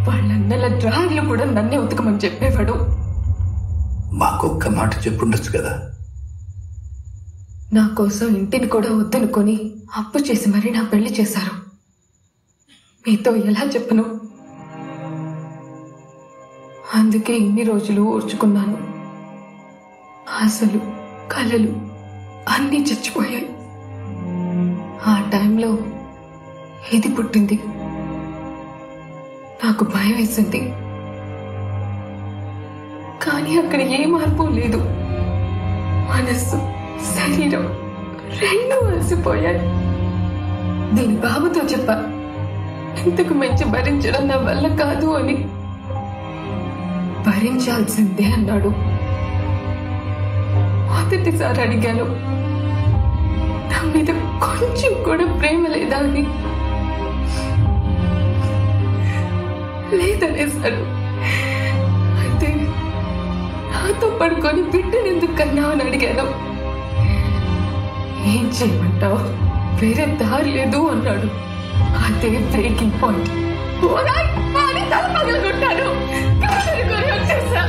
వాళ్ళ డ్రాయర్లు కూడా నన్నే ఉతకమని చెప్పేవాడు. మాకొక్క మాట చెప్పుండొచ్చు కదా. నా కోసం ఇంటిని కూడా వద్దనుకొని అప్పు చేసి మరీ నా పెళ్లి చేశారు. మీతో ఎలా చెప్పను? అందుకే ఇన్ని రోజులు ఓర్చుకున్నాను. ఆశలు, కలలు అన్నీ చచ్చిపోయాయి. ఆ టైంలో ఇది పుట్టింది. నాకు భయం వేసింది. కానీ అక్కడ ఏ మార్పు లేదు. మనస్సు, శరీరం రెండు అలసిపోయాయి. దీని బాబుతో చెప్పా, ఇంతకు మించి భరించడం నా వల్ల కాదు అని. భరించాల్సిందే అన్నాడు. మొదటిసారి అడిగాను, నా మీద కొంచెం కూడా ప్రేమ లేదా అని. లేదనేసాడు. అయితే నాతో పడుకొని బిడ్డనెందుకు కన్నావు అని అడిగాను. ఏం చేయమంటావు, వేరే దారి లేదు అన్నాడు. అదే బ్రేకింగ్ పాయింట్. తల పగలగొట్టాను. వచ్చేసా.